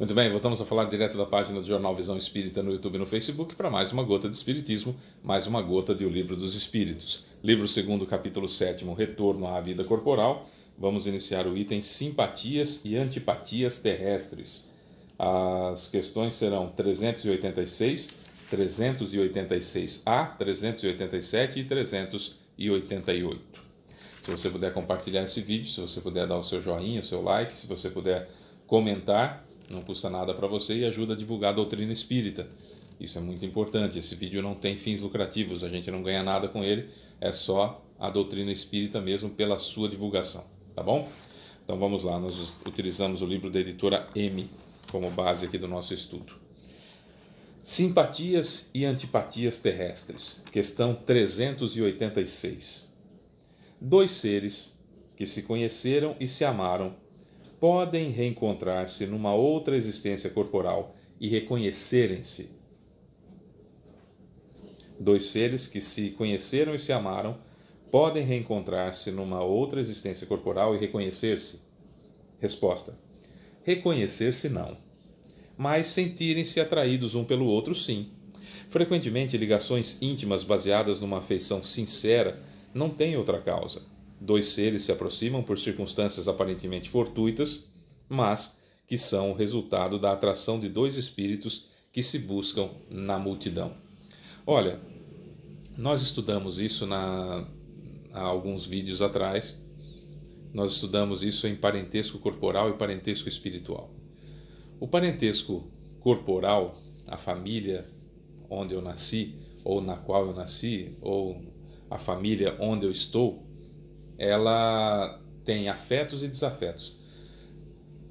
Muito bem, voltamos a falar direto da página do Jornal Visão Espírita no YouTube e no Facebook para mais uma gota de Espiritismo, mais uma gota de O Livro dos Espíritos. Livro 2º, capítulo 7º, Retorno à Vida Corporal. Vamos iniciar o item Simpatias e Antipatias Terrestres. As questões serão 386, 386A, 387 e 388. Se você puder compartilhar esse vídeo, se você puder dar o seu joinha, o seu like, se você puder comentar, não custa nada para você e ajuda a divulgar a doutrina espírita. Isso é muito importante. Esse vídeo não tem fins lucrativos, a gente não ganha nada com ele, é só a doutrina espírita mesmo pela sua divulgação, tá bom? Então vamos lá, nós utilizamos o livro da editora M como base aqui do nosso estudo. Simpatias e antipatias terrestres, questão 386. Dois seres que se conheceram e se amaram podem reencontrar-se numa outra existência corporal e reconhecerem-se. Dois seres que se conheceram e se amaram podem reencontrar-se numa outra existência corporal e reconhecer-se? Resposta: reconhecer-se não, mas sentirem-se atraídos um pelo outro sim. Frequentemente, ligações íntimas baseadas numa afeição sincera não têm outra causa. Dois seres se aproximam por circunstâncias aparentemente fortuitas, mas que são o resultado da atração de dois espíritos que se buscam na multidão. Olha, nós estudamos isso há alguns vídeos atrás. Nós estudamos isso em parentesco corporal e parentesco espiritual. O parentesco corporal, a família onde eu nasci, ou na qual eu nasci, ou a família onde eu estou, ela tem afetos e desafetos.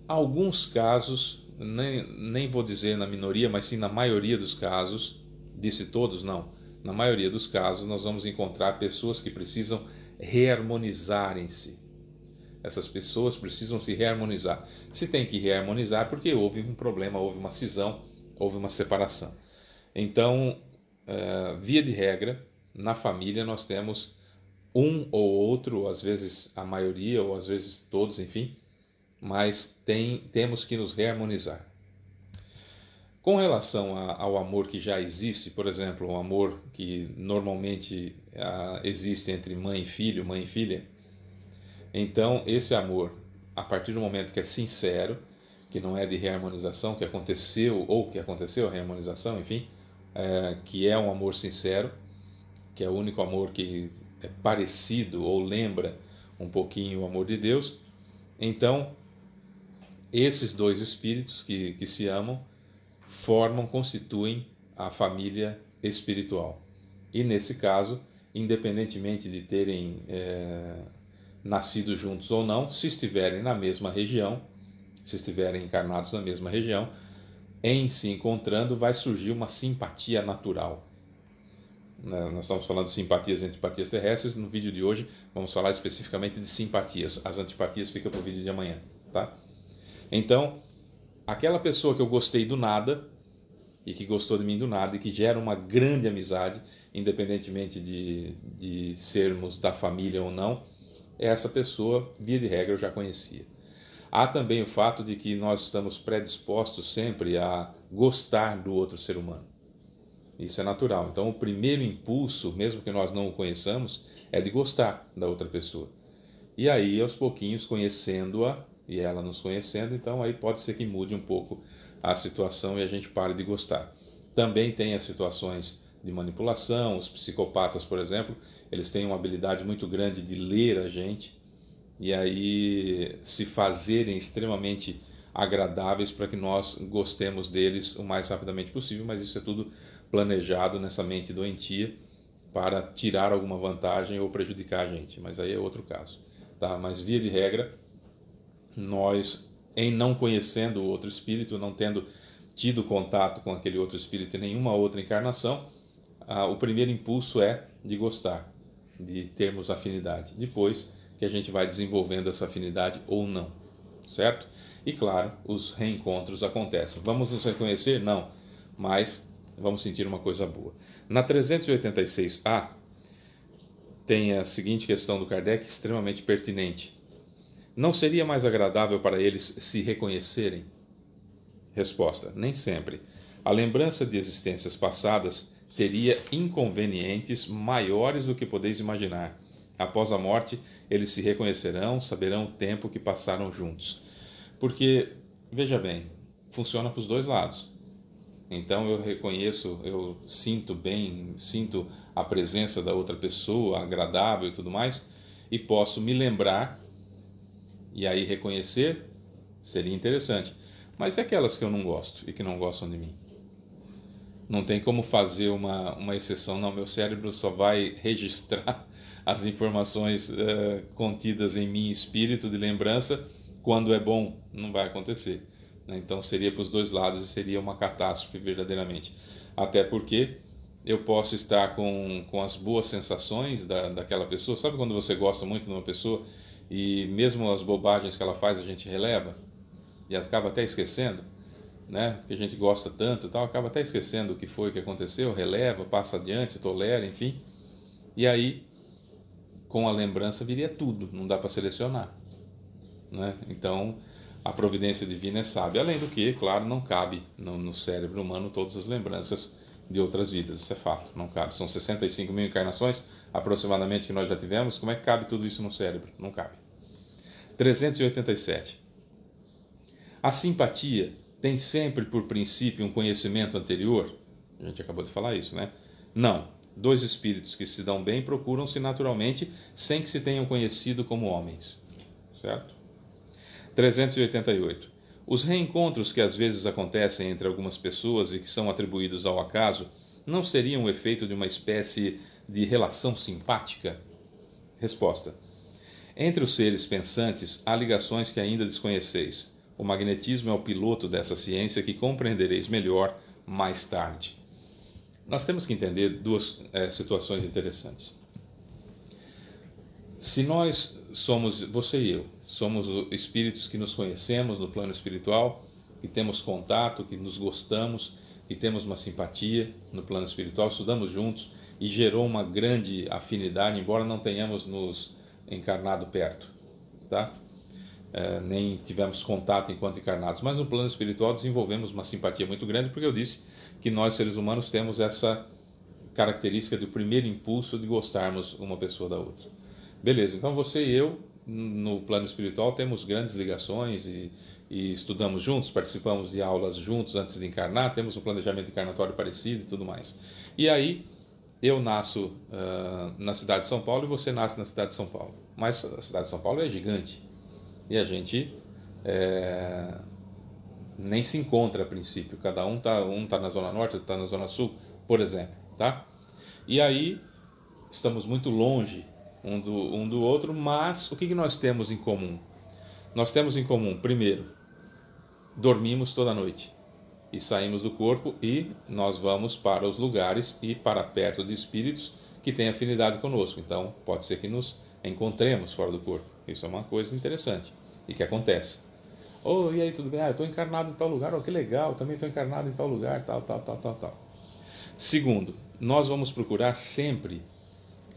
Alguns casos, nem vou dizer na minoria, mas sim na maioria dos casos, disse todos, não, na maioria dos casos nós vamos encontrar pessoas que precisam reharmonizarem-se. Essas pessoas precisam se reharmonizar. Se tem que reharmonizar porque houve um problema, houve uma cisão, houve uma separação. Então, via de regra, na família nós temos um ou outro, às vezes a maioria, ou às vezes todos, enfim, mas temos que nos reharmonizar. Com relação ao amor que já existe, por exemplo, o amor que normalmente existe entre mãe e filho, mãe e filha, então esse amor, a partir do momento que é sincero, que não é de reharmonização, que aconteceu a reharmonização, enfim, que é um amor sincero, que é o único amor que é parecido ou lembra um pouquinho o amor de Deus, então esses dois espíritos que se amam constituem a família espiritual. E nesse caso, independentemente de terem nascido juntos ou não, se estiverem na mesma região, se estiverem encarnados na mesma região, em se encontrando vai surgir uma simpatia natural. Nós estamos falando de simpatias e antipatias terrestres. No vídeo de hoje vamos falar especificamente de simpatias. As antipatias ficam para o vídeo de amanhã, tá? Então, aquela pessoa que eu gostei do nada e que gostou de mim do nada e que gera uma grande amizade, independentemente de sermos da família ou não, essa pessoa, via de regra, eu já conhecia. Há também o fato de que nós estamos predispostos sempre a gostar do outro ser humano. Isso é natural. Então, o primeiro impulso, mesmo que nós não o conheçamos, é de gostar da outra pessoa. E aí, aos pouquinhos, conhecendo-a e ela nos conhecendo, então aí pode ser que mude um pouco a situação e a gente pare de gostar. Também tem as situações de manipulação. Os psicopatas, por exemplo, eles têm uma habilidade muito grande de ler a gente e aí se fazerem extremamente agradáveis para que nós gostemos deles o mais rapidamente possível, mas isso é tudo planejado nessa mente doentia para tirar alguma vantagem ou prejudicar a gente, mas aí é outro caso, tá? Mas via de regra, nós, em não conhecendo o outro espírito, não tendo tido contato com aquele outro espírito em nenhuma outra encarnação, o primeiro impulso é de gostar, de termos afinidade. Depois que a gente vai desenvolvendo essa afinidade ou não, certo? E claro, os reencontros acontecem. Vamos nos reconhecer? Não, mas vamos sentir uma coisa boa. Na 386A, tem a seguinte questão do Kardec, extremamente pertinente. Não seria mais agradável para eles se reconhecerem? Resposta: nem sempre. A lembrança de existências passadas teria inconvenientes maiores do que podeis imaginar. Após a morte, eles se reconhecerão, saberão o tempo que passaram juntos. Porque, veja bem, funciona para os dois lados. Então eu reconheço, eu sinto bem, sinto a presença da outra pessoa, agradável e tudo mais, e posso me lembrar, e aí reconhecer, seria interessante. Mas e aquelas que eu não gosto e que não gostam de mim? Não tem como fazer uma exceção, não. Meu cérebro só vai registrar as informações contidas em mim, espírito de lembrança, quando é bom. Não vai acontecer. Então seria para os dois lados e seria uma catástrofe verdadeiramente. Até porque eu posso estar com as boas sensações daquela pessoa. Sabe quando você gosta muito de uma pessoa e mesmo as bobagens que ela faz a gente releva e acaba até esquecendo, né? Que a gente gosta tanto e tal, acaba até esquecendo o que foi que aconteceu, releva, passa adiante, tolera, enfim. E aí, com a lembrança viria tudo, não dá para selecionar, né? Então, a providência divina é sábia. Além do que, claro, não cabe no cérebro humano todas as lembranças de outras vidas, isso é fato, não cabe. São 65 mil encarnações, aproximadamente, que nós já tivemos. Como é que cabe tudo isso no cérebro? Não cabe. 387. A simpatia tem sempre por princípio um conhecimento anterior? A gente acabou de falar isso, né? Não. Dois espíritos que se dão bem procuram-se naturalmente sem que se tenham conhecido como homens. Certo? 388. Os reencontros que às vezes acontecem entre algumas pessoas e que são atribuídos ao acaso não seriam o efeito de uma espécie de relação simpática? Resposta. Entre os seres pensantes há ligações que ainda desconheceis. O magnetismo é o piloto dessa ciência que compreendereis melhor mais tarde. Nós temos que entender duas situações interessantes. Se nós somos, você e eu, somos espíritos que nos conhecemos no plano espiritual, que temos contato, que nos gostamos, que temos uma simpatia no plano espiritual, estudamos juntos e gerou uma grande afinidade, embora não tenhamos nos encarnado perto, tá? Nem tivemos contato enquanto encarnados, mas no plano espiritual desenvolvemos uma simpatia muito grande, porque eu disse que nós seres humanos temos essa característica do primeiro impulso de gostarmos uma pessoa da outra. Beleza, então você e eu no plano espiritual temos grandes ligações e estudamos juntos, participamos de aulas juntos antes de encarnar, temos um planejamento encarnatório parecido e tudo mais. E aí eu nasço na cidade de São Paulo e você nasce na cidade de São Paulo, mas a cidade de São Paulo é gigante. E a gente nem se encontra a princípio. Cada um tá na Zona Norte, outro está na Zona Sul, por exemplo. Tá? E aí estamos muito longe um do outro, mas o que nós temos em comum? Nós temos em comum, primeiro, dormimos toda noite. E saímos do corpo e nós vamos para os lugares e para perto de espíritos que têm afinidade conosco. Então, pode ser que nos encontremos fora do corpo. Isso é uma coisa interessante e que acontece. E aí, tudo bem? Eu estou encarnado em tal lugar. Que legal, também estou encarnado em tal lugar, tal. Segundo, nós vamos procurar sempre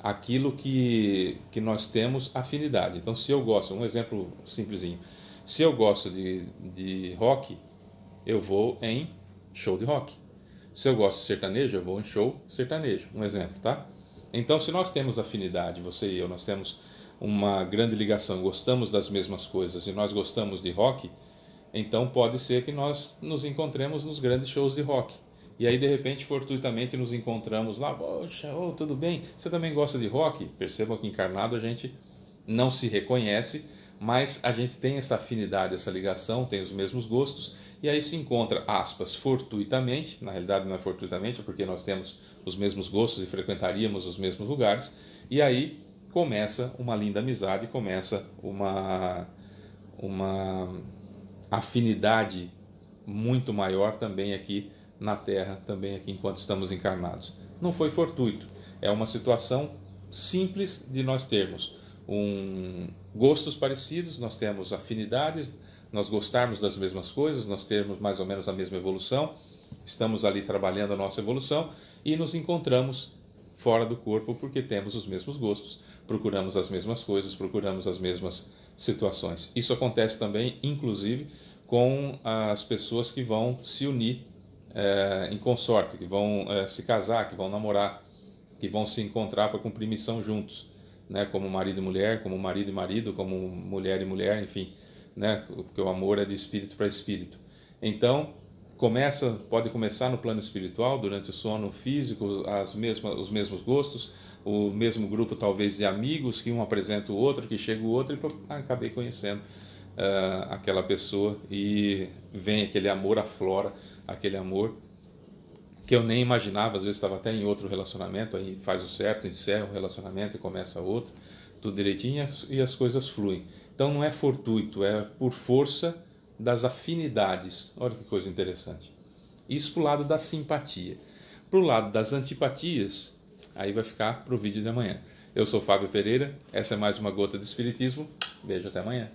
aquilo que nós temos afinidade. Então, se eu gosto, um exemplo simplesinho, se eu gosto de rock, eu vou em show de rock. Se eu gosto de sertanejo, eu vou em show sertanejo. Um exemplo, tá? Então, se nós temos afinidade, você e eu, nós temos uma grande ligação, gostamos das mesmas coisas e nós gostamos de rock, então pode ser que nós nos encontremos nos grandes shows de rock. E aí, de repente, fortuitamente, nos encontramos lá. Poxa, tudo bem? Você também gosta de rock? Percebam que encarnado a gente não se reconhece, mas a gente tem essa afinidade, essa ligação, tem os mesmos gostos. E aí se encontra, aspas, fortuitamente, na realidade não é fortuitamente, porque nós temos os mesmos gostos e frequentaríamos os mesmos lugares, e aí começa uma linda amizade, começa uma afinidade muito maior também aqui na Terra, também aqui enquanto estamos encarnados. Não foi fortuito, é uma situação simples de nós termos gostos parecidos, nós temos afinidades, nós gostarmos das mesmas coisas, nós termos mais ou menos a mesma evolução, estamos ali trabalhando a nossa evolução e nos encontramos fora do corpo porque temos os mesmos gostos, procuramos as mesmas coisas, procuramos as mesmas situações. Isso acontece também, inclusive, com as pessoas que vão se unir em consorte, que vão se casar, que vão namorar, que vão se encontrar para cumprir missão juntos, né? Como marido e mulher, como marido e marido, como mulher e mulher, enfim, né? Porque o amor é de espírito para espírito. Então, pode começar no plano espiritual, durante o sono físico, os mesmos gostos, o mesmo grupo talvez de amigos, que um apresenta o outro, que chega o outro, e acabei conhecendo aquela pessoa, e vem aquele amor, aflora aquele amor que eu nem imaginava, às vezes estava até em outro relacionamento, aí faz o certo, encerra o relacionamento e começa outro, tudo direitinho, e as coisas fluem. Então não é fortuito, é por força das afinidades. Olha que coisa interessante. Isso para o lado da simpatia. Para o lado das antipatias, aí vai ficar para o vídeo de amanhã. Eu sou Fábio Pereira, essa é mais uma Gota de Espiritismo. Beijo, até amanhã.